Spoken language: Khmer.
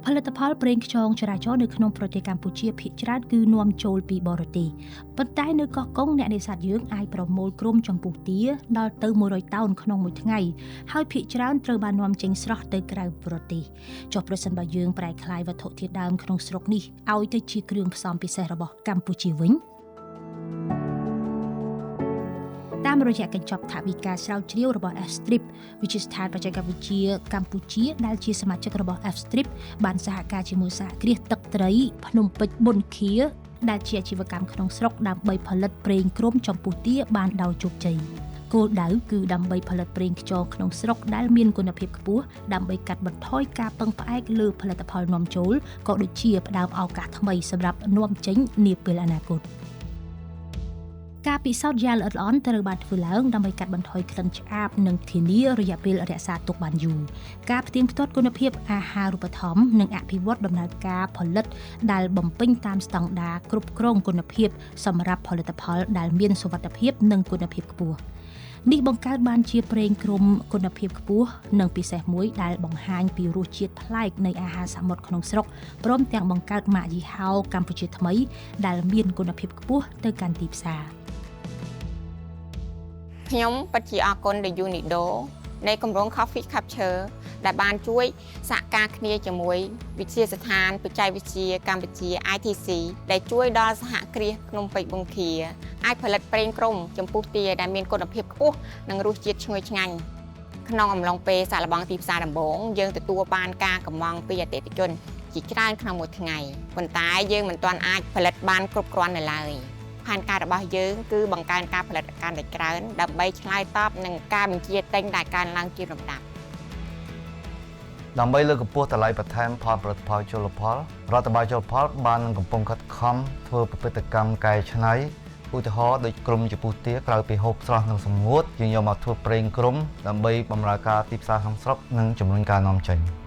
ផលិតផលប្រេងខ្យងចរាចរណ៍នៅក្នុងប្រទេសកម្ពុជាភាគច្រើនគឺនាំចូលពីបរទេសប៉ុន្តែនៅកោះកុងអ្នកនេសាទយើងអាចប្រមូលក្រុមចំពោះទាដល់ទៅ100តោនក្នុងមួយថ្ងៃហើយភាគច្រើនត្រូវបាននាំចេញស្រស់ទៅក្រៅប្រទេសចុះប្រសិនបើយើងប្រែក្លាយវត្ថុធាតុដើមក្នុងស្រុកនេះឲ្យទៅជាគ្រឿងផ្សំពិសេសរបស់កម្ពុជាវិញតាមរយៈកញ្ចប់ថវិកាស្រាវជ្រាវរបស់ F-Strip វិទ្យាស្ថានបច្ចេកវិទ្យាកម្ពុជាដែលជាសមាជិករបស់ F-Strip បានសហការជាមួយសហគ្រាសទឹកត្រីភ្នំពេជ្របុនឃាដែលជាអាជីវកម្មក្នុងស្រុកដើម្បីផលិតប្រេងគ្រុំចំពោះទាបានដោយជោគជ័យគោលដៅគឺដើម្បីផលិតប្រេងខ្យងក្នុងស្រុកដែលមានគុណភាពខ្ពស់ដើម្បីកាត់បន្ថយការពឹងផ្អែកលើផលិតផលនាំចូលក៏ដូចជាផ្តល់ឱកាសថ្មីសម្រាប់នាំចេញនាពេលអនាគតការពិសោធន៍យ៉ាងល្អិតល្អន់ត្រូវបានធ្វើឡើងដើម្បីកាត់បន្ថយក្លិនឆ្អាបនិងធានារយៈពេលរក្សាទុកបានយូរការផ្ទៀងផ្ទាត់គុណភាពអាហារូបត្ថម្ភនិងអភិវឌ្ឍដំណើរការផលិតដែលបំពេញតាមស្តង់ដារគ្រប់គ្រងគុណភាពសម្រាប់ផលិតផលដែលមានសុវត្ថិភាពនិងគុណភាពខ្ពស់នេះបង្កើតបានជាប្រេងគ្រុំគុណភាពខ្ពស់និងពិសេសមួយដែលបង្ហាញពីរសជាតិប្លែកនៃអាហារសមុទ្រក្នុងស្រុកព្រមទាំងបង្កើតម៉ាកយីហោកម្ពុជាថ្មីដែលមានគុណភាពខ្ពស់ទៅកាន់ទីផ្សារខ្ញុំពិតជាអរគុណដល់ UNIDO នៃគម្រោង Coffee Capture ដែលបានជួយសហការគ្នាជាមួយវិទ្យាស្ថានបច្ចេកវិទ្យាកម្ពុជា ITC ដែលជួយដល់សហគ្រាសភ្នំពេជ្របុនឃាអាចផលិតប្រេងគ្រុំចំពោះទាដែលមានគុណភាពខ្ពស់និងរសជាតិឈ្ងុយឆ្ងាញ់ក្នុងអំឡុងពេលសាកល្បងទីផ្សារដំបូងយើងទទួលបានការកម្មង់ពីអតិថិជនជាច្រើនក្នុងមួយថ្ងៃប៉ុន្តែយើងមិនទាន់អាចផលិតបានគ្រប់គ្រាន់នៅឡើយផែនការរបស់យើងគឺបង្កើនការផលិតកម្មដែលច្រើនដើម្បីឆ្លើយតបនឹងការបញ្ជាទិញដែលកើនឡើងជាលំដាប់ដើម្បីលើកកម្ពស់តម្លៃបន្ថែមផលផលិតផលជលផលរដ្ឋបាលជលផលបានកំពុងខិតខំធ្វើប្រតិកម្មកែច្នៃឧទាហរណ៍ដូចក្រុមចំពោះទាក្រៅពីហូបស្រស់និងសម្ងួតយើងយកមកធ្វើប្រេងគ្រុំដើម្បីបម្រើការទីផ្សារក្នុងស្រុកនិងជំរុញការនាំចេញ